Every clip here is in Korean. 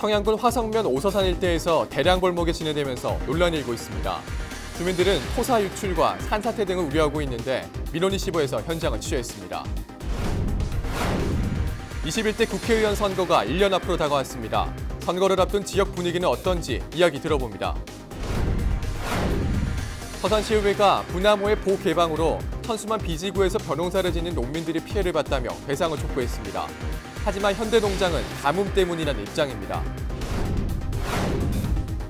청양군 화성면 오서산 일대에서 대량 벌목이 진행되면서 논란이 일고 있습니다. 주민들은 토사 유출과 산사태 등을 우려하고 있는데 민원24에서 현장을 취재했습니다. 21대 국회의원 선거가 1년 앞으로 다가왔습니다. 선거를 앞둔 지역 분위기는 어떤지 이야기 들어봅니다. 서산시의회가 부나무의 보개방으로 천수만 비지구에서 벼농사를 짓는 농민들이 피해를 봤다며 배상을 촉구했습니다. 하지만 현대농장은 가뭄 때문이라는 입장입니다.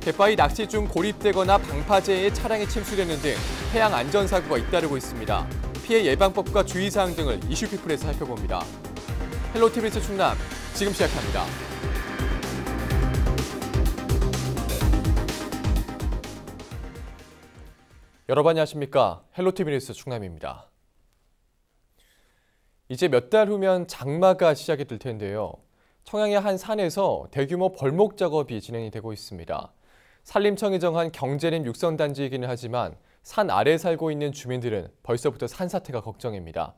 갯바위 낚시 중 고립되거나 방파제에 차량이 침수되는 등 해양 안전사고가 잇따르고 있습니다. 피해 예방법과 주의사항 등을 이슈피플에서 살펴봅니다. 헬로티비 뉴스 충남, 지금 시작합니다. 여러분 안녕하십니까? 헬로티비 뉴스 충남입니다. 이제 몇 달 후면 장마가 시작이 될 텐데요. 청양의 한 산에서 대규모 벌목 작업이 진행이 되고 있습니다. 산림청이 정한 경제림 육성단지이기는 하지만 산 아래에 살고 있는 주민들은 벌써부터 산사태가 걱정입니다.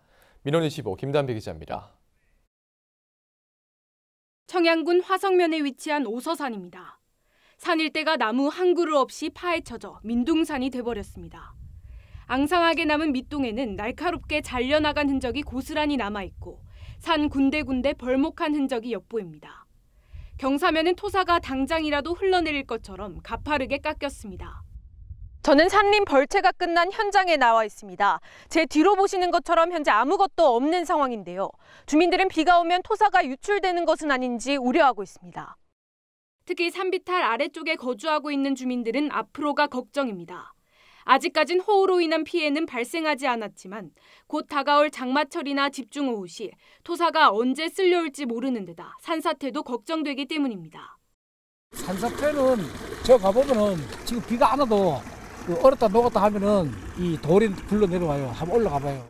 민원25 김단비 기자입니다. 청양군 화성면에 위치한 오서산입니다. 산 일대가 나무 한 그루 없이 파헤쳐져 민둥산이 돼버렸습니다. 앙상하게 남은 밑동에는 날카롭게 잘려나간 흔적이 고스란히 남아있고 산 군데군데 벌목한 흔적이 엿보입니다. 경사면은 토사가 당장이라도 흘러내릴 것처럼 가파르게 깎였습니다. 저는 산림 벌채가 끝난 현장에 나와 있습니다. 제 뒤로 보시는 것처럼 현재 아무것도 없는 상황인데요. 주민들은 비가 오면 토사가 유출되는 것은 아닌지 우려하고 있습니다. 특히 산비탈 아래쪽에 거주하고 있는 주민들은 앞으로가 걱정입니다. 아직까진 호우로 인한 피해는 발생하지 않았지만 곧 다가올 장마철이나 집중호우 시 토사가 언제 쓸려올지 모르는 데다 산사태도 걱정되기 때문입니다. 산사태는 저 가보면은 지금 비가 안 와도 얼었다 녹았다 하면은 이 돌이 굴러 내려와요. 한번 올라가 봐요.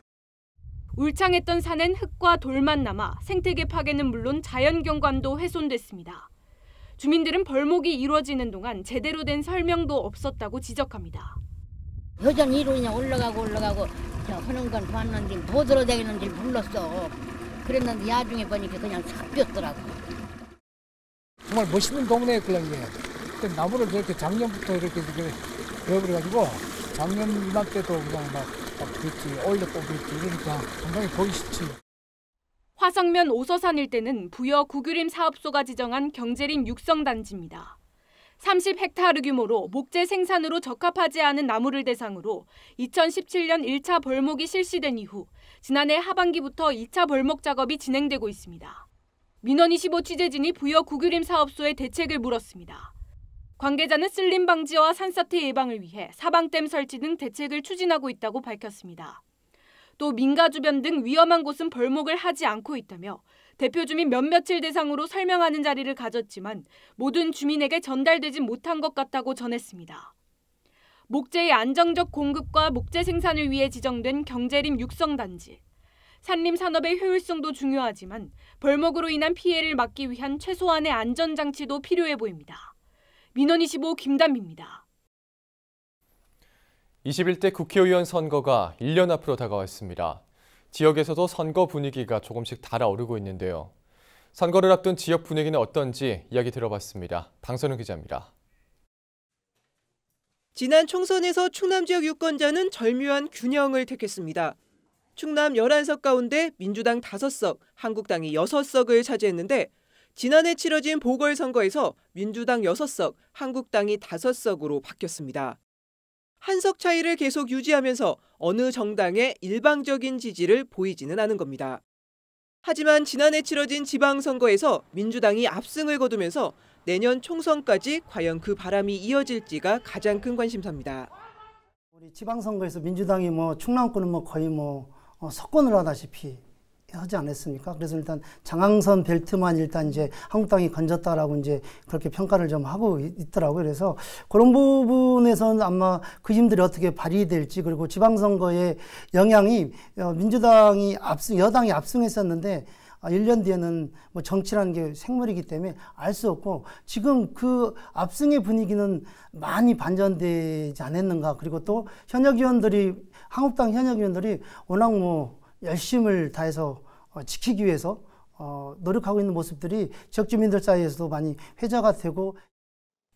울창했던 산엔 흙과 돌만 남아 생태계 파괴는 물론 자연경관도 훼손됐습니다. 주민들은 벌목이 이루어지는 동안 제대로 된 설명도 없었다고 지적합니다. 여전히 이로 그냥 올라가고 저 하는 건 봤는데 도드로 다니는 줄 몰랐어. 그랬는데 나중에 보니까 그냥 싹 비었더라고. 정말 멋있는 동네에 그런 게 나무를 저렇게 작년부터 이렇게 베어버려가지고 작년 이맘때도 그냥 막 됐지 올려 또 됐지 이러니까 상당히 보기 싫지. 화성면 오서산 일대는 부여 구규림 사업소가 지정한 경제림 육성단지입니다. 30헥타르 규모로 목재 생산으로 적합하지 않은 나무를 대상으로 2017년 1차 벌목이 실시된 이후 지난해 하반기부터 2차 벌목 작업이 진행되고 있습니다. 민원25 취재진이 부여 구규림 사업소에 대책을 물었습니다. 관계자는 쓸림 방지와 산사태 예방을 위해 사방댐 설치 등 대책을 추진하고 있다고 밝혔습니다. 또 민가 주변 등 위험한 곳은 벌목을 하지 않고 있다며 대표 주민 몇몇을 대상으로 설명하는 자리를 가졌지만 모든 주민에게 전달되지 못한 것 같다고 전했습니다. 목재의 안정적 공급과 목재 생산을 위해 지정된 경제림 육성단지. 산림 산업의 효율성도 중요하지만 벌목으로 인한 피해를 막기 위한 최소한의 안전장치도 필요해 보입니다. 민원25 김단비입니다. 21대 국회의원 선거가 1년 앞으로 다가왔습니다. 지역에서도 선거 분위기가 조금씩 달아오르고 있는데요. 선거를 앞둔 지역 분위기는 어떤지 이야기 들어봤습니다. 방선우 기자입니다. 지난 총선에서 충남 지역 유권자는 절묘한 균형을 택했습니다. 충남 11석 가운데 민주당 5석, 한국당이 6석을 차지했는데 지난해 치러진 보궐선거에서 민주당 6석, 한국당이 5석으로 바뀌었습니다. 한 석 차이를 계속 유지하면서 어느 정당의 일방적인 지지를 보이지는 않은 겁니다. 하지만 지난해 치러진 지방선거에서 민주당이 압승을 거두면서 내년 총선까지 과연 그 바람이 이어질지가 가장 큰 관심사입니다. 우리 지방선거에서 민주당이 충남권은 거의 석권을 하다시피 하지 않았습니까? 그래서 일단 장항선 벨트만 일단 이제 한국당이 건졌다라고 이제 그렇게 평가를 좀 하고 있더라고요. 그래서 그런 부분에서는 아마 그 힘들이 어떻게 발휘될지, 그리고 지방선거의 영향이 민주당이 여당이 압승했었는데 1년 뒤에는 정치라는 게 생물이기 때문에 알 수 없고, 지금 그 압승의 분위기는 많이 반전되지 않았는가. 그리고 또 한국당 현역 의원들이 워낙 열심을 다해서 지키기 위해서 노력하고 있는 모습들이 지역 주민들 사이에서도 많이 회자가 되고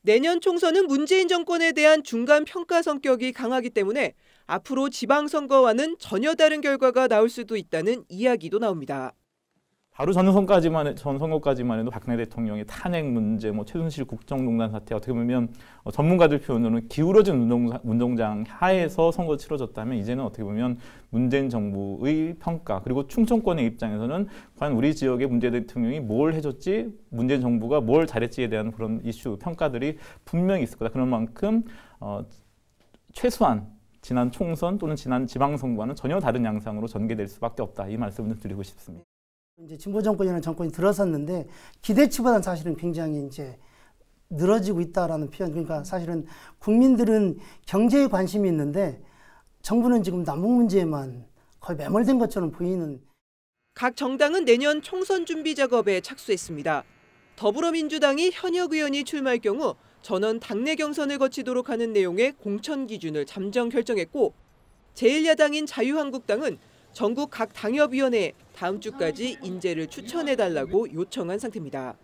내년 총선은 문재인 정권에 대한 중간 평가 성격이 강하기 때문에 앞으로 지방선거와는 전혀 다른 결과가 나올 수도 있다는 이야기도 나옵니다. 바로 전 선거까지만 해도 박근혜 대통령의 탄핵 문제, 최순실 국정농단 사태 어떻게 보면 전문가들 표현으로는 기울어진 운동장 하에서 선거 치러졌다면 이제는 어떻게 보면 문재인 정부의 평가 그리고 충청권의 입장에서는 과연 우리 지역의 문재인 대통령이 뭘 해줬지, 문재인 정부가 뭘 잘했지에 대한 그런 이슈 평가들이 분명히 있을 거다. 그런 만큼 최소한 지난 총선 또는 지난 지방선거와는 전혀 다른 양상으로 전개될 수밖에 없다. 이 말씀을 드리고 싶습니다. 이제 진보 정권이라는 정권이 들어섰는데 기대치보다는 사실은 굉장히 이제 늘어지고 있다라는 표현. 그러니까 사실은 국민들은 경제에 관심이 있는데 정부는 지금 남북 문제에만 거의 매몰된 것처럼 보이는. 각 정당은 내년 총선 준비 작업에 착수했습니다. 더불어민주당이 현역 의원이 출마할 경우 전원 당내 경선을 거치도록 하는 내용의 공천 기준을 잠정 결정했고, 제1야당인 자유한국당은 전국 각 당협위원회에 다음 주까지 인재를 추천해달라고 요청한 상태입니다.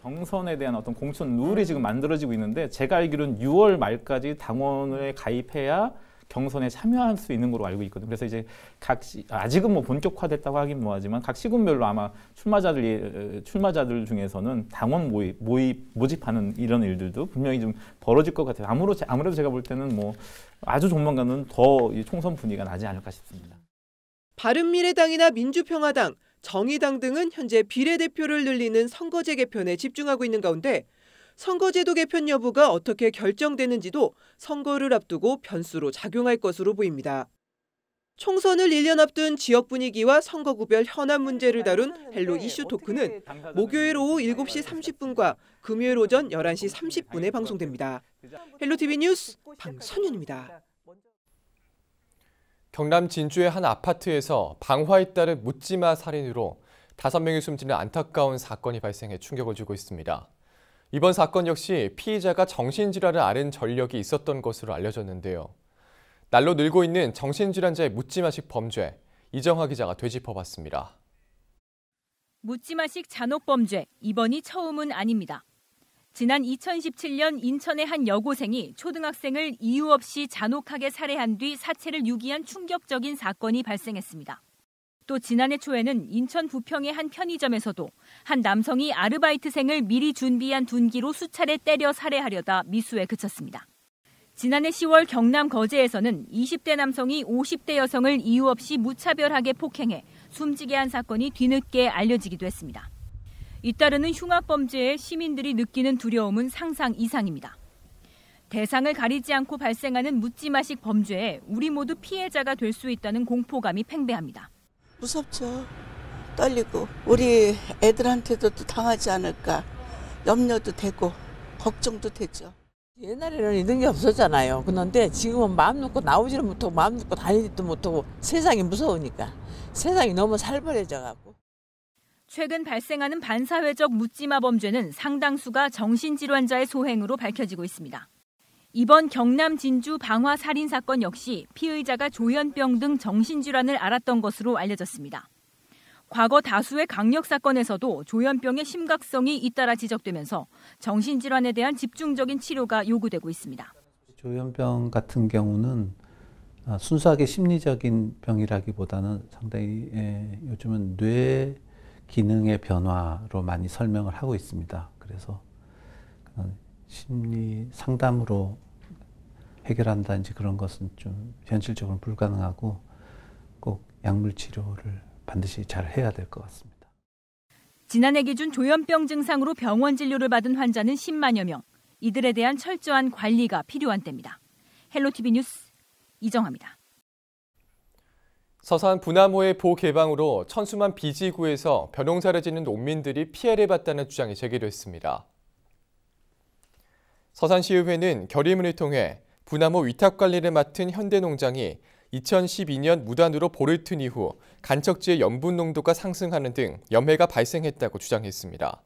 경선에 대한 어떤 공천 룰이 지금 만들어지고 있는데 제가 알기로는 6월 말까지 당원에 가입해야 경선에 참여할 수 있는 걸로 알고 있거든요. 그래서 이제 아직은 본격화됐다고 하긴 뭐하지만 각 시군별로 아마 출마자들 중에서는 당원 모집하는 이런 일들도 분명히 좀 벌어질 것 같아요. 아무래도 제가 볼 때는 아주 조만간은 더 이 총선 분위기가 나지 않을까 싶습니다. 바른미래당이나 민주평화당, 정의당 등은 현재 비례대표를 늘리는 선거제 개편에 집중하고 있는 가운데 선거제도 개편 여부가 어떻게 결정되는지도 선거를 앞두고 변수로 작용할 것으로 보입니다. 총선을 1년 앞둔 지역 분위기와 선거구별 현안 문제를 다룬 헬로 이슈 토크는 목요일 오후 7시 30분과 금요일 오전 11시 30분에 방송됩니다. 헬로TV 뉴스 방선윤입니다. 경남 진주의 한 아파트에서 방화에 따른 묻지마 살인으로 5명이 숨지는 안타까운 사건이 발생해 충격을 주고 있습니다. 이번 사건 역시 피의자가 정신질환을 앓은 전력이 있었던 것으로 알려졌는데요. 날로 늘고 있는 정신질환자의 묻지마식 범죄, 이정화 기자가 되짚어봤습니다. 묻지마식 잔혹 범죄, 이번이 처음은 아닙니다. 지난 2017년 인천의 한 여고생이 초등학생을 이유 없이 잔혹하게 살해한 뒤 사체를 유기한 충격적인 사건이 발생했습니다. 또 지난해 초에는 인천 부평의 한 편의점에서도 한 남성이 아르바이트생을 미리 준비한 둔기로 수차례 때려 살해하려다 미수에 그쳤습니다. 지난해 10월 경남 거제에서는 20대 남성이 50대 여성을 이유 없이 무차별하게 폭행해 숨지게 한 사건이 뒤늦게 알려지기도 했습니다. 잇따르는 흉악범죄에 시민들이 느끼는 두려움은 상상 이상입니다. 대상을 가리지 않고 발생하는 묻지마식 범죄에 우리 모두 피해자가 될 수 있다는 공포감이 팽배합니다. 무섭죠. 떨리고 우리 애들한테도 또 당하지 않을까 염려도 되고 걱정도 되죠. 옛날에는 이런 게 없었잖아요. 그런데 지금은 마음 놓고 나오지는 못하고 마음 놓고 다니지도 못하고 세상이 무서우니까 세상이 너무 살벌해져가고. 최근 발생하는 반사회적 묻지마 범죄는 상당수가 정신질환자의 소행으로 밝혀지고 있습니다. 이번 경남 진주 방화 살인 사건 역시 피의자가 조현병 등 정신질환을 앓았던 것으로 알려졌습니다. 과거 다수의 강력 사건에서도 조현병의 심각성이 잇따라 지적되면서 정신질환에 대한 집중적인 치료가 요구되고 있습니다. 조현병 같은 경우는 순수하게 심리적인 병이라기보다는 상당히 요즘은 뇌 기능의 변화로 많이 설명을 하고 있습니다. 그래서 심리 상담으로 해결한다든지 그런 것은 좀 현실적으로 불가능하고 꼭 약물 치료를 반드시 잘 해야 될 것 같습니다. 지난해 기준 조현병 증상으로 병원 진료를 받은 환자는 10만여 명. 이들에 대한 철저한 관리가 필요한 때입니다. 헬로TV 뉴스 이정화입니다. 서산 분암호의 보개방으로 천수만 비지구에서 벼농사를 짓는 농민들이 피해를 봤다는 주장이 제기됐습니다. 서산시의회는 결의문을 통해 분암호 위탁관리를 맡은 현대농장이 2012년 무단으로 볼을 튼 이후 간척지의 염분 농도가 상승하는 등 염해가 발생했다고 주장했습니다.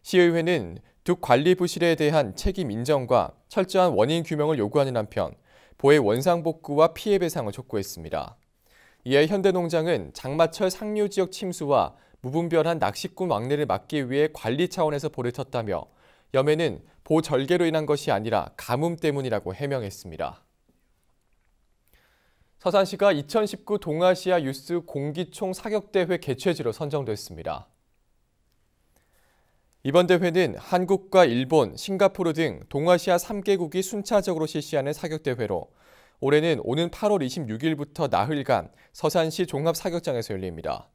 시의회는 두 관리 부실에 대한 책임 인정과 철저한 원인 규명을 요구하는 한편 보의 원상복구와 피해 배상을 촉구했습니다. 이에 현대농장은 장마철 상류 지역 침수와 무분별한 낚시꾼 왕래를 막기 위해 관리 차원에서 볼을 쳤다며 염해는 보절개로 인한 것이 아니라 가뭄 때문이라고 해명했습니다. 서산시가 2019 동아시아 유스 공기총 사격대회 개최지로 선정됐습니다. 이번 대회는 한국과 일본, 싱가포르 등 동아시아 3개국이 순차적으로 실시하는 사격대회로 올해는 오는 8월 26일부터 나흘간 서산시 종합사격장에서 열립니다.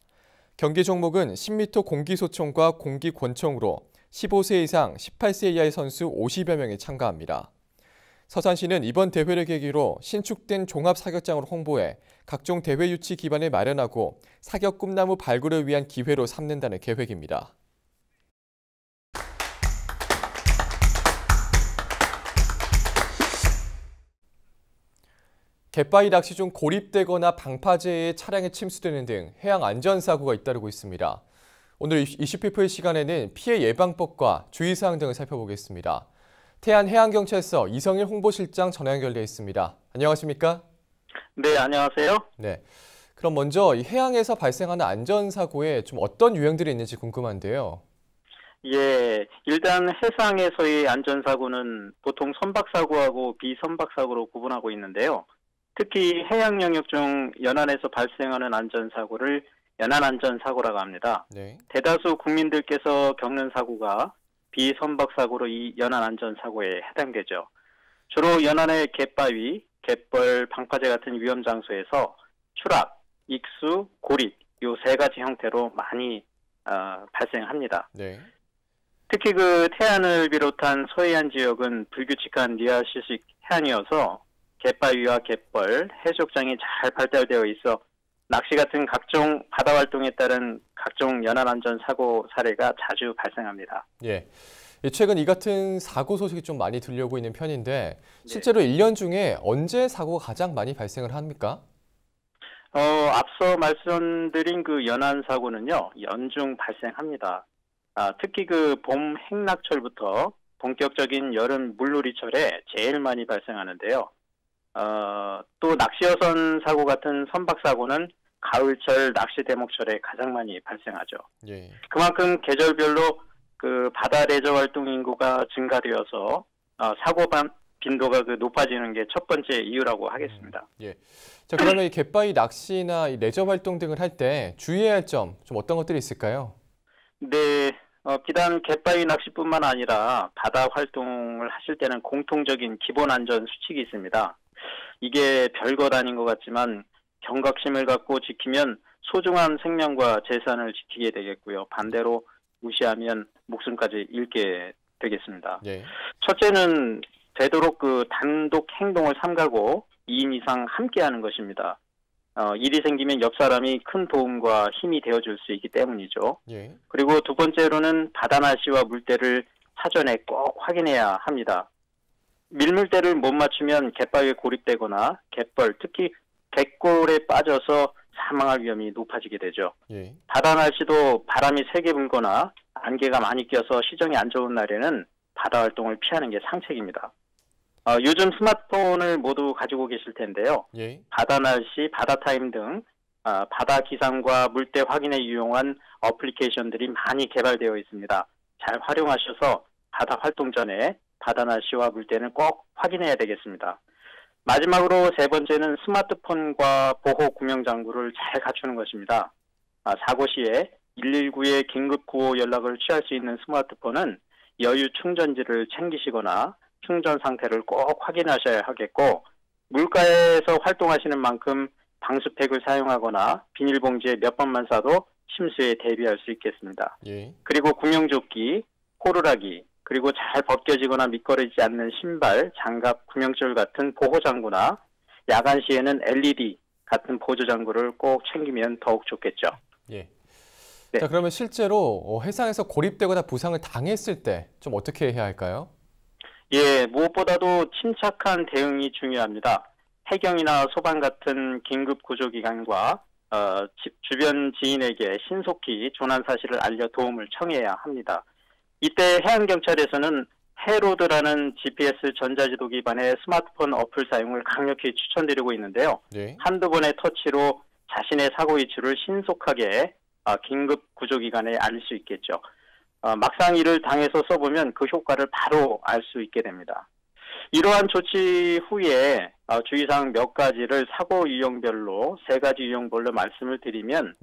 경기 종목은 10m 공기소총과 공기권총으로 15세 이상 18세 이하의 선수 50여 명이 참가합니다. 서산시는 이번 대회를 계기로 신축된 종합사격장으로 홍보해 각종 대회 유치 기반을 마련하고 사격 꿈나무 발굴을 위한 기회로 삼는다는 계획입니다. 갯바위 낚시 중 고립되거나 방파제에 차량에 침수되는 등 해양 안전사고가 잇따르고 있습니다. 오늘 이슈피플 시간에는 피해 예방법과 주의사항 등을 살펴보겠습니다. 태안해양경찰서 이성일 홍보실장 전화 연결돼 있습니다. 안녕하십니까? 네, 안녕하세요. 네, 그럼 먼저 이 해양에서 발생하는 안전사고에 좀 어떤 유형들이 있는지 궁금한데요. 예, 일단 해상에서의 안전사고는 보통 선박사고하고 비선박사고로 구분하고 있는데요. 특히 해양 영역 중 연안에서 발생하는 안전사고를 연안안전사고라고 합니다. 네. 대다수 국민들께서 겪는 사고가 비선박사고로 이 연안안전사고에 해당되죠. 주로 연안의 갯바위, 갯벌, 방파제 같은 위험 장소에서 추락, 익수, 고립 이 세 가지 형태로 많이 발생합니다. 네. 특히 그 태안을 비롯한 서해안 지역은 불규칙한 리아시식 해안이어서 갯바위와 갯벌, 해수욕장이 잘 발달되어 있어 낚시 같은 각종 바다 활동에 따른 각종 연안안전 사고 사례가 자주 발생합니다. 예. 최근 이 같은 사고 소식이 좀 많이 들려오고 있는 편인데 실제로 1년 중에 언제 사고가 가장 많이 발생을 합니까? 앞서 말씀드린 그 연안 사고는요, 연중 발생합니다. 특히 그 봄 행락철부터 본격적인 여름 물놀이철에 제일 많이 발생하는데요. 또 낚시어선 사고 같은 선박 사고는 가을철 낚시 대목철에 가장 많이 발생하죠. 예. 그만큼 계절별로 그 바다 레저 활동 인구가 증가되어서 사고 빈도가 그 높아지는 게 첫 번째 이유라고 하겠습니다. 예. 자, 그러면 이 갯바위 낚시나 이 레저 활동 등을 할 때 주의해야 할 점 좀 어떤 것들이 있을까요? 네, 비단 갯바위 낚시뿐만 아니라 바다 활동을 하실 때는 공통적인 기본 안전 수칙이 있습니다. 이게 별것 아닌 것 같지만 경각심을 갖고 지키면 소중한 생명과 재산을 지키게 되겠고요. 반대로 무시하면 목숨까지 잃게 되겠습니다. 예. 첫째는 되도록 그 단독 행동을 삼가고 2인 이상 함께하는 것입니다. 일이 생기면 옆 사람이 큰 도움과 힘이 되어줄 수 있기 때문이죠. 예. 그리고 두 번째로는 바다 날씨와 물때를 사전에 꼭 확인해야 합니다. 밀물대를 못 맞추면 갯바위에 고립되거나 갯벌, 특히 갯골에 빠져서 사망할 위험이 높아지게 되죠. 예. 바다 날씨도 바람이 세게 불거나 안개가 많이 껴서 시정이 안 좋은 날에는 바다 활동을 피하는 게 상책입니다. 요즘 스마트폰을 모두 가지고 계실 텐데요. 예. 바다 날씨, 바다 타임 등 바다 기상과 물때 확인에 유용한 어플리케이션들이 많이 개발되어 있습니다. 잘 활용하셔서 바다 활동 전에 바다 날씨와 물때는 꼭 확인해야 되겠습니다. 마지막으로 세 번째는 스마트폰과 보호 구명장구를 잘 갖추는 것입니다. 사고 시에 119에 긴급 구호 연락을 취할 수 있는 스마트폰은 여유 충전지를 챙기시거나 충전 상태를 꼭 확인하셔야 하겠고, 물가에서 활동하시는 만큼 방수팩을 사용하거나 비닐봉지에 몇 번만 싸도 침수에 대비할 수 있겠습니다. 예. 그리고 구명조끼, 호루라기, 그리고 잘 벗겨지거나 미끄러지지 않는 신발, 장갑, 구명줄 같은 보호장구나 야간 시에는 LED 같은 보조장구를 꼭 챙기면 더욱 좋겠죠. 예. 네. 자, 그러면 실제로 해상에서 고립되거나 부상을 당했을 때 좀 어떻게 해야 할까요? 예, 무엇보다도 침착한 대응이 중요합니다. 해경이나 소방 같은 긴급 구조기관과 주변 지인에게 신속히 조난 사실을 알려 도움을 청해야 합니다. 이때 해양경찰에서는 해로드라는 GPS 전자지도 기반의 스마트폰 어플 사용을 강력히 추천드리고 있는데요. 네. 한두 번의 터치로 자신의 사고 위치를 신속하게 긴급 구조기관에 알릴 수 있겠죠. 막상 이를 당해서 써보면 그 효과를 바로 알 수 있게 됩니다. 이러한 조치 후에 주의사항 몇 가지를 사고 유형별로 3가지 유형별로 말씀을 드리면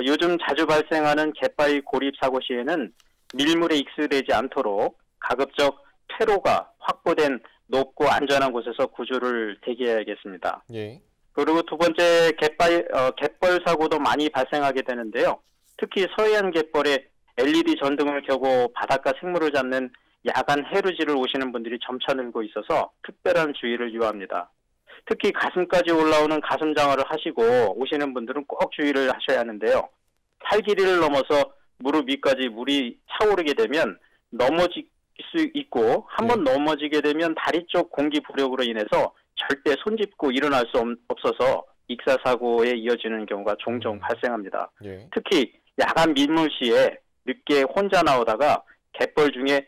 요즘 자주 발생하는 갯바위 고립 사고 시에는 밀물에 익수되지 않도록 가급적 퇴로가 확보된 높고 안전한 곳에서 구조를 대기해야겠습니다. 그리고 두 번째, 갯벌 사고도 많이 발생하게 되는데요. 특히 서해안 갯벌에 LED 전등을 켜고 바닷가 생물을 잡는 야간 해루지를 오시는 분들이 점차 늘고 있어서 특별한 주의를 요합니다. 특히 가슴까지 올라오는 가슴장어를 하시고 오시는 분들은 꼭 주의를 하셔야 하는데요. 팔 길이를 넘어서 무릎 위까지 물이 차오르게 되면 넘어질 수 있고, 한번 넘어지게 되면 다리 쪽 공기 부력으로 인해서 절대 손짚고 일어날 수 없어서 익사사고에 이어지는 경우가 종종 발생합니다. 특히 야간 민물 시에 늦게 혼자 나오다가 갯벌 중에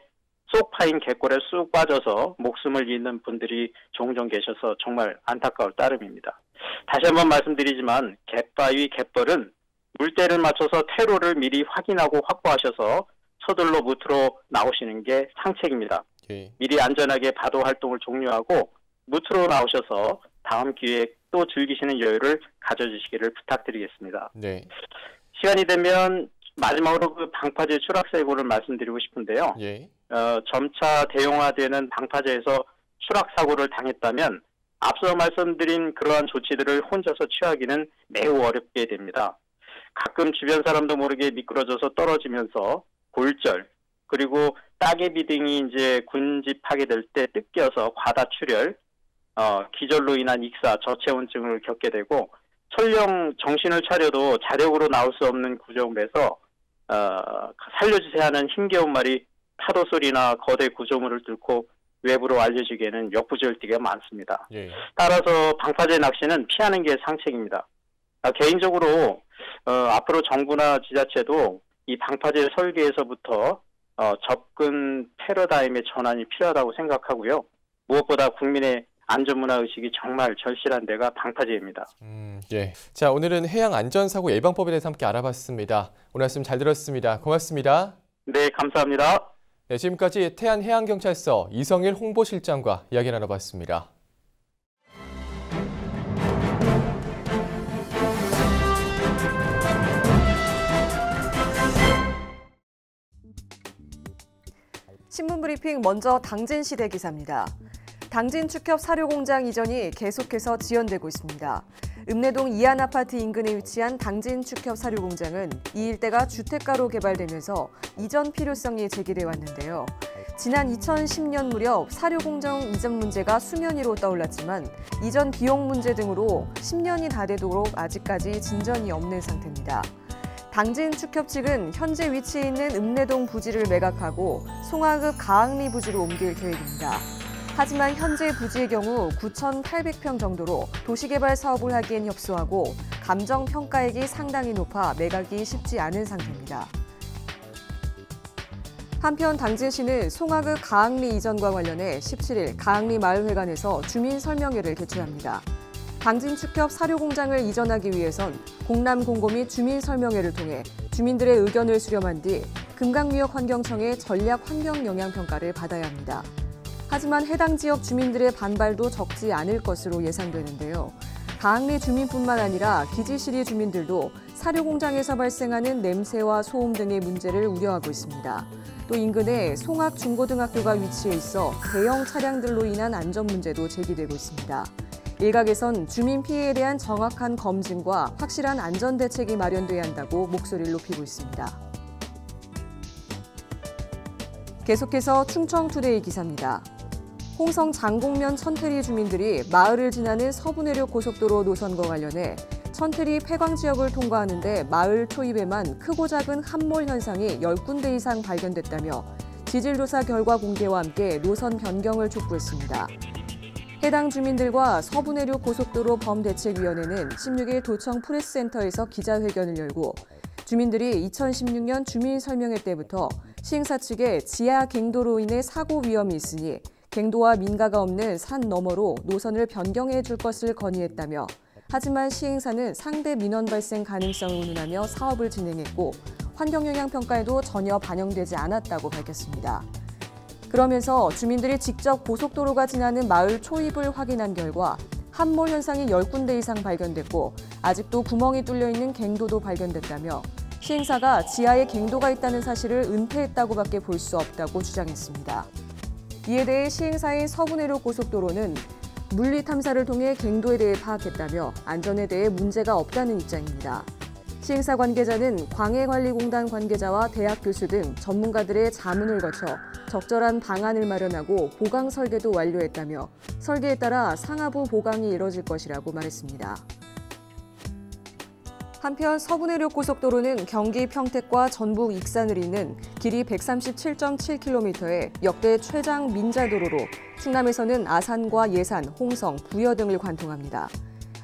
쏙 파인 갯골에 쑥 빠져서 목숨을 잃는 분들이 종종 계셔서 정말 안타까울 따름입니다. 다시 한번 말씀드리지만 갯바위, 갯벌은 물때를 맞춰서 퇴로를 미리 확인하고 확보하셔서 서둘러 무트로 나오시는 게 상책입니다. 미리 안전하게 바도 활동을 종료하고 무트로 나오셔서 다음 기회에 또 즐기시는 여유를 가져주시기를 부탁드리겠습니다. 시간이 되면 마지막으로 그 방파제 추락사고를 말씀드리고 싶은데요. 점차 대형화되는 방파제에서 추락사고를 당했다면 앞서 말씀드린 그러한 조치들을 혼자서 취하기는 매우 어렵게 됩니다. 가끔 주변 사람도 모르게 미끄러져서 떨어지면서 골절, 그리고 따개비 등이 이제 군집하게 될 때 뜯겨서 과다출혈, 기절로 인한 익사, 저체온증을 겪게 되고 설령 정신을 차려도 자력으로 나올 수 없는 구조물에서 살려주세요 하는 힘겨운 말이 파도 소리나 거대 구조물을 뚫고 외부로 알려지기에는 역부족기가 많습니다. 따라서 방파제 낚시는 피하는 게 상책입니다. 개인적으로 앞으로 정부나 지자체도 이 방파제 설계에서부터 접근 패러다임의 전환이 필요하다고 생각하고요. 무엇보다 국민의 안전문화의식이 정말 절실한 데가 방파제입니다. 자, 오늘은 해양안전사고 예방법에 대해서 함께 알아봤습니다. 오늘 말씀 잘 들었습니다. 고맙습니다. 네, 감사합니다. 네, 지금까지 태안해양경찰서 이성일 홍보실장과 이야기 나눠봤습니다. 신문브리핑 먼저 당진시대 기사입니다. 당진 축협 사료공장 이전이 계속해서 지연되고 있습니다. 읍내동 이안아파트 인근에 위치한 당진 축협 사료공장은 이 일대가 주택가로 개발되면서 이전 필요성이 제기돼 왔는데요. 지난 2010년 무렵 사료공장 이전 문제가 수면 위로 떠올랐지만 이전 비용 문제 등으로 10년이 다 되도록 아직까지 진전이 없는 상태입니다. 당진 축협 측은 현재 위치해 있는 읍내동 부지를 매각하고 송화읍 가학리 부지로 옮길 계획입니다. 하지만 현재 부지의 경우 9,800평 정도로 도시개발 사업을 하기엔 협소하고 감정평가액이 상당히 높아 매각이 쉽지 않은 상태입니다. 한편 당진시는 송화읍 가학리 이전과 관련해 17일 가학리 마을회관에서 주민 설명회를 개최합니다. 당진 축협 사료공장을 이전하기 위해선 공람공고 및 주민 설명회를 통해 주민들의 의견을 수렴한 뒤 금강유역환경청의 전략 환경영향평가를 받아야 합니다. 하지만 해당 지역 주민들의 반발도 적지 않을 것으로 예상되는데요. 가학리 주민뿐만 아니라 기지시리 주민들도 사료공장에서 발생하는 냄새와 소음 등의 문제를 우려하고 있습니다. 또 인근에 송악 중고등학교가 위치해 있어 대형 차량들로 인한 안전 문제도 제기되고 있습니다. 일각에선 주민 피해에 대한 정확한 검증과 확실한 안전 대책이 마련돼야 한다고 목소리를 높이고 있습니다. 계속해서 충청투데이 기사입니다. 홍성 장곡면 천태리 주민들이 마을을 지나는 서부내륙 고속도로 노선과 관련해 천태리 폐광 지역을 통과하는데 마을 초입에만 크고 작은 함몰 현상이 10군데 이상 발견됐다며 지질조사 결과 공개와 함께 노선 변경을 촉구했습니다. 해당 주민들과 서부내륙 고속도로 범대책위원회는 16일 도청 프레스센터에서 기자회견을 열고 주민들이 2016년 주민설명회 때부터 시행사 측에 지하 갱도로 인해 사고 위험이 있으니 갱도와 민가가 없는 산 너머로 노선을 변경해 줄 것을 건의했다며 하지만 시행사는 상대 민원 발생 가능성을 운운하며 사업을 진행했고 환경영향평가에도 전혀 반영되지 않았다고 밝혔습니다. 그러면서 주민들이 직접 고속도로가 지나는 마을 초입을 확인한 결과 함몰 현상이 10군데 이상 발견됐고 아직도 구멍이 뚫려 있는 갱도도 발견됐다며 시행사가 지하에 갱도가 있다는 사실을 은폐했다고밖에 볼 수 없다고 주장했습니다. 이에 대해 시행사인 서부내륙 고속도로는 물리 탐사를 통해 갱도에 대해 파악했다며 안전에 대해 문제가 없다는 입장입니다. 시행사 관계자는 광해관리공단 관계자와 대학 교수 등 전문가들의 자문을 거쳐 적절한 방안을 마련하고 보강 설계도 완료했다며 설계에 따라 상하부 보강이 이뤄질 것이라고 말했습니다. 한편 서부내륙 고속도로는 경기 평택과 전북 익산을 잇는 길이 137.7km의 역대 최장 민자도로로 충남에서는 아산과 예산, 홍성, 부여 등을 관통합니다.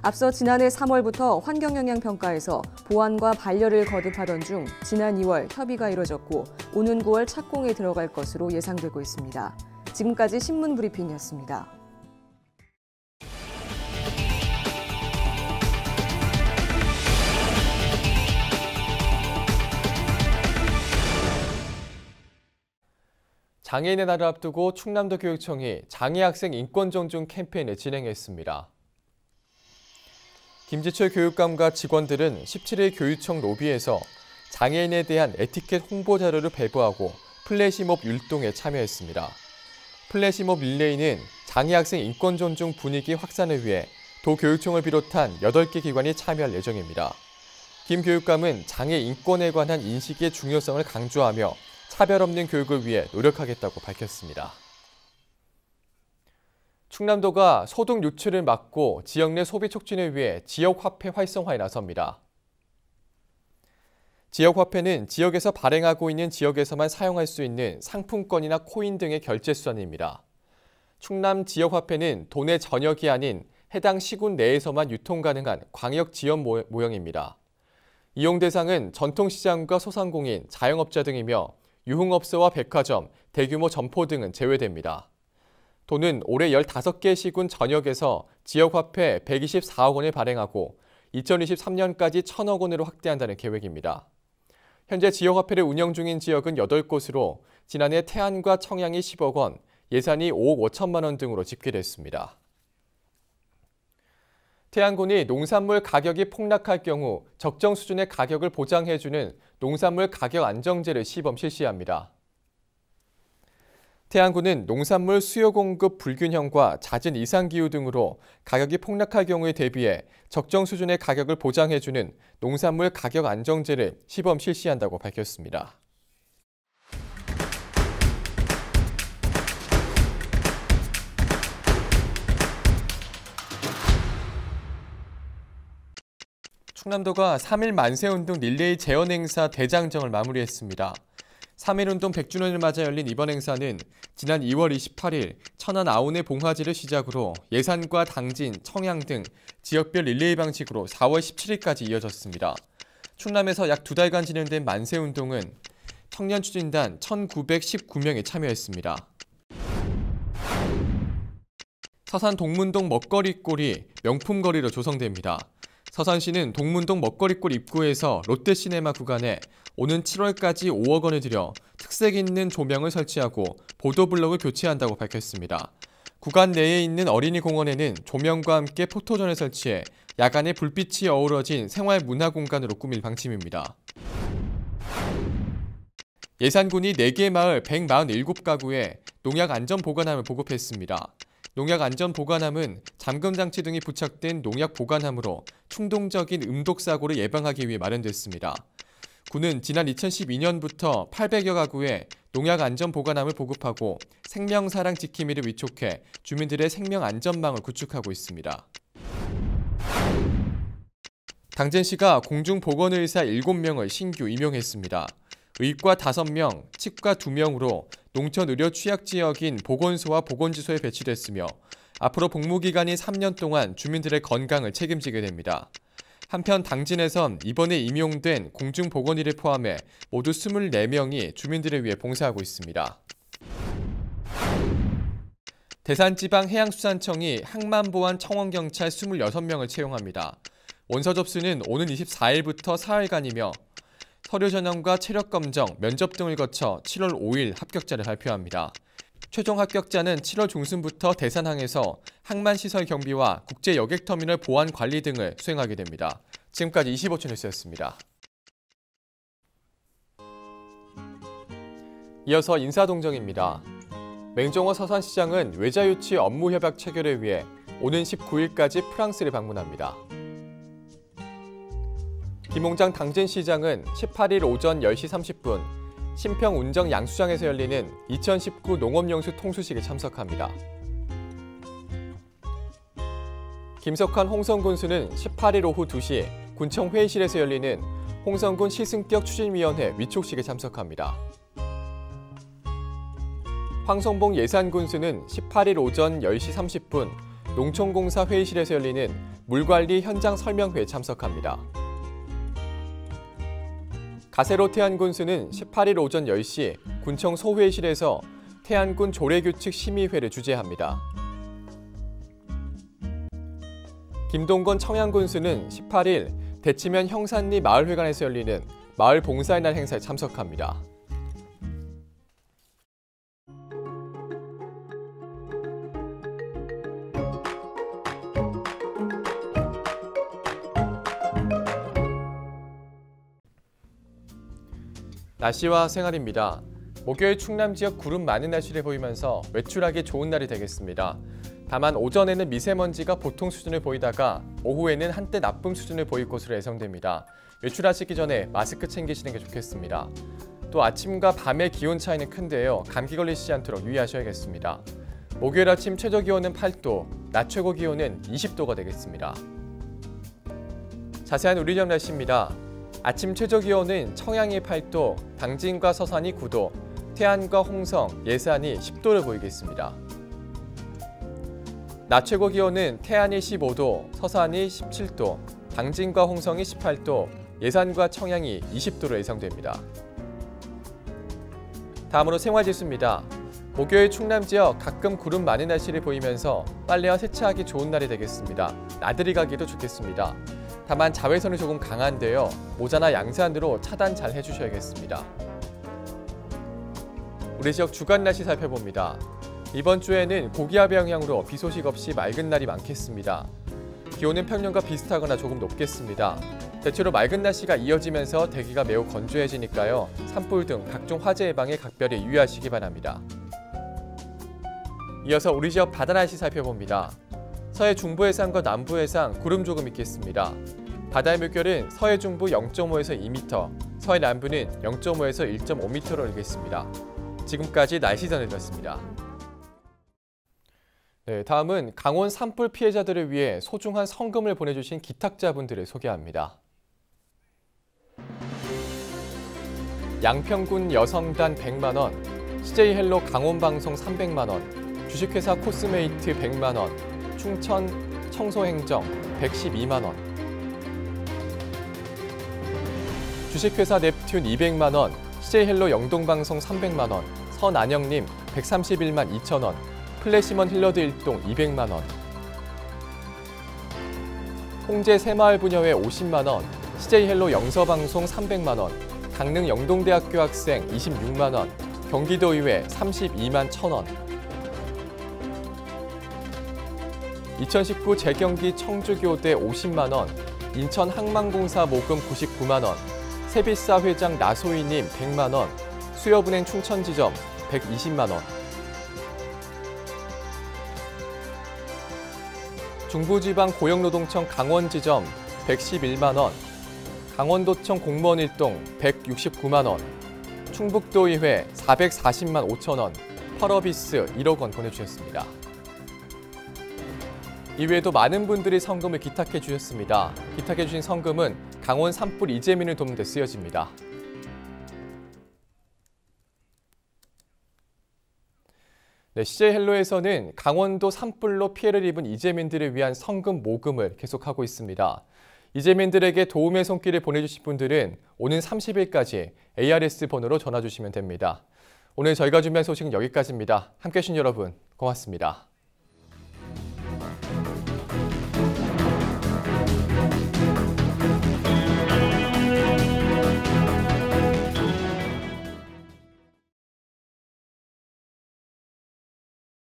앞서 지난해 3월부터 환경영향평가에서 보완과 반려를 거듭하던 중 지난 2월 협의가 이뤄졌고 오는 9월 착공에 들어갈 것으로 예상되고 있습니다. 지금까지 신문 브리핑이었습니다. 장애인의 날을 앞두고 충남도 교육청이 장애학생 인권 존중 캠페인을 진행했습니다. 김지철 교육감과 직원들은 17일 교육청 로비에서 장애인에 대한 에티켓 홍보 자료를 배부하고 플래시몹 율동에 참여했습니다. 플래시몹 릴레이는 장애학생 인권 존중 분위기 확산을 위해 도교육청을 비롯한 8개 기관이 참여할 예정입니다. 김 교육감은 장애 인권에 관한 인식의 중요성을 강조하며 차별 없는 교육을 위해 노력하겠다고 밝혔습니다. 충남도가 소득 유출을 막고 지역 내 소비 촉진을 위해 지역화폐 활성화에 나섭니다. 지역화폐는 지역에서 발행하고 있는 지역에서만 사용할 수 있는 상품권이나 코인 등의 결제 수단입니다. 충남 지역화폐는 도내 전역이 아닌 해당 시군 내에서만 유통 가능한 광역 지역 모형입니다. 이용 대상은 전통시장과 소상공인, 자영업자 등이며 유흥업소와 백화점, 대규모 점포 등은 제외됩니다. 도는 올해 15개 시군 전역에서 지역화폐 124억 원을 발행하고 2023년까지 1,000억 원으로 확대한다는 계획입니다. 현재 지역화폐를 운영 중인 지역은 8곳으로 지난해 태안과 청양이 10억 원, 예산이 5억 5천만 원 등으로 집계됐습니다. 태안군이 농산물 가격이 폭락할 경우 적정 수준의 가격을 보장해주는 농산물 가격 안정제를 시범 실시합니다. 태안군은 농산물 수요 공급 불균형과 잦은 이상기후 등으로 가격이 폭락할 경우에 대비해 적정 수준의 가격을 보장해주는 농산물 가격 안정제를 시범 실시한다고 밝혔습니다. 충남도가 3.1 만세운동 릴레이 재헌행사 대장정을 마무리했습니다. 3.1운동 100주년을 맞아 열린 이번 행사는 지난 2월 28일 천안 아온의 봉화지를 시작으로 예산과 당진, 청양 등 지역별 릴레이 방식으로 4월 17일까지 이어졌습니다. 충남에서 약 2달간 진행된 만세운동은 청년 추진단 1,919명이 참여했습니다. 서산 동문동 먹거리골이 명품거리로 조성됩니다. 서산시는 동문동 먹거리골 입구에서 롯데시네마 구간에 오는 7월까지 5억 원을 들여 특색 있는 조명을 설치하고 보도블럭을 교체한다고 밝혔습니다. 구간 내에 있는 어린이 공원에는 조명과 함께 포토존을 설치해 야간에 불빛이 어우러진 생활문화공간으로 꾸밀 방침입니다. 예산군이 4개 마을 147가구에 농약안전보관함을 보급했습니다. 농약안전보관함은 잠금장치 등이 부착된 농약보관함으로 충동적인 음독사고를 예방하기 위해 마련됐습니다. 군은 지난 2012년부터 800여 가구에 농약안전보관함을 보급하고 생명사랑 지킴이를 위촉해 주민들의 생명안전망을 구축하고 있습니다. 당진시가 공중보건의사 7명을 신규 임용했습니다. 의과 5명, 치과 2명으로 농촌의료 취약지역인 보건소와 보건지소에 배치됐으며 앞으로 복무기간인 3년 동안 주민들의 건강을 책임지게 됩니다. 한편 당진에선 이번에 임용된 공중보건의를 포함해 모두 24명이 주민들을 위해 봉사하고 있습니다. 대산지방해양수산청이 항만보안 청원경찰 26명을 채용합니다. 원서 접수는 오는 24일부터 4일간이며 서류 전형과 체력 검정, 면접 등을 거쳐 7월 5일 합격자를 발표합니다. 최종 합격자는 7월 중순부터 대산항에서 항만시설 경비와 국제여객터미널 보안 관리 등을 수행하게 됩니다. 지금까지 25초 뉴스였습니다. 이어서 인사동정입니다. 맹종어 서산시장은 외자유치 업무협약 체결을 위해 오는 19일까지 프랑스를 방문합니다. 김홍장 당진시장은 18일 오전 10시 30분 신평 운정 양수장에서 열리는 2019 농업용수 통수식에 참석합니다. 김석환 홍성군수는 18일 오후 2시 군청 회의실에서 열리는 홍성군 시승격 추진위원회 위촉식에 참석합니다. 황성봉 예산군수는 18일 오전 10시 30분 농촌공사 회의실에서 열리는 물관리 현장 설명회에 참석합니다. 가세로 태안군수는 18일 오전 10시 군청 소회의실에서 태안군 조례규칙 심의회를 주재합니다. 김동건 청양군수는 18일 대치면 형산리 마을회관에서 열리는 마을 봉사의 날 행사에 참석합니다. 날씨와 생활입니다. 목요일 충남 지역 구름 많은 날씨를 보이면서 외출하기 좋은 날이 되겠습니다. 다만 오전에는 미세먼지가 보통 수준을 보이다가 오후에는 한때 나쁨 수준을 보일 것으로 예상됩니다. 외출하시기 전에 마스크 챙기시는 게 좋겠습니다. 또 아침과 밤의 기온 차이는 큰데요. 감기 걸리시지 않도록 유의하셔야겠습니다. 목요일 아침 최저 기온은 8도, 낮 최고 기온은 20도가 되겠습니다. 자세한 우리 지역 날씨입니다. 아침 최저 기온은 청양이 8도, 당진과 서산이 9도, 태안과 홍성, 예산이 10도를 보이겠습니다. 낮 최고 기온은 태안이 15도, 서산이 17도, 당진과 홍성이 18도, 예산과 청양이 20도로 예상됩니다. 다음으로 생활지수입니다. 목요일 충남 지역 가끔 구름 많은 날씨를 보이면서 빨래와 세차하기 좋은 날이 되겠습니다. 나들이 가기도 좋겠습니다. 다만 자외선이 조금 강한데요. 모자나 양산으로 차단 잘 해주셔야겠습니다. 우리 지역 주간 날씨 살펴봅니다. 이번 주에는 고기압의 영향으로 비 소식 없이 맑은 날이 많겠습니다. 기온은 평년과 비슷하거나 조금 높겠습니다. 대체로 맑은 날씨가 이어지면서 대기가 매우 건조해지니까요. 산불 등 각종 화재 예방에 각별히 유의하시기 바랍니다. 이어서 우리 지역 바다 날씨 살펴봅니다. 서해 중부 해상과 남부 해상 구름 조금 있겠습니다. 바다의 물결은 서해 중부 0.5에서 2m, 서해 남부는 0.5에서 1.5m로 일겠습니다. 지금까지 날씨 전해드렸습니다. 네, 다음은 강원 산불 피해자들을 위해 소중한 성금을 보내주신 기탁자분들을 소개합니다. 양평군 여성단 100만 원, CJ헬로 강원방송 300만 원, 주식회사 코스메이트 100만 원, 충천 청소행정 112만 원, 주식회사 넵튠 200만 원, CJ헬로 영동방송 300만 원, 선안영님 131만 2천 원, 플래시먼 힐러드 1동 200만 원, 홍제 새마을 부녀회 50만 원, CJ헬로 영서방송 300만 원, 강릉 영동대학교 학생 26만 원, 경기도의회 32만 1천 원, 2019 재경기 청주교대 50만 원, 인천 항만공사 모금 99만 원, 세비사 회장 나소희님 100만 원, 수협은행 충천지점 120만 원, 중부지방 고용노동청 강원지점 111만 원, 강원도청 공무원 일동 169만 원, 충북도의회 440만 5천 원, 펄어비스 1억 원 보내주셨습니다. 이외에도 많은 분들이 성금을 기탁해 주셨습니다. 기탁해 주신 성금은 강원 산불 이재민을 돕는 데 쓰여집니다. 네, CJ헬로에서는 강원도 산불로 피해를 입은 이재민들을 위한 성금 모금을 계속하고 있습니다. 이재민들에게 도움의 손길을 보내주신 분들은 오는 30일까지 ARS 번호로 전화 주시면 됩니다. 오늘 저희가 준비한 소식은 여기까지입니다. 함께해 주신 여러분 고맙습니다.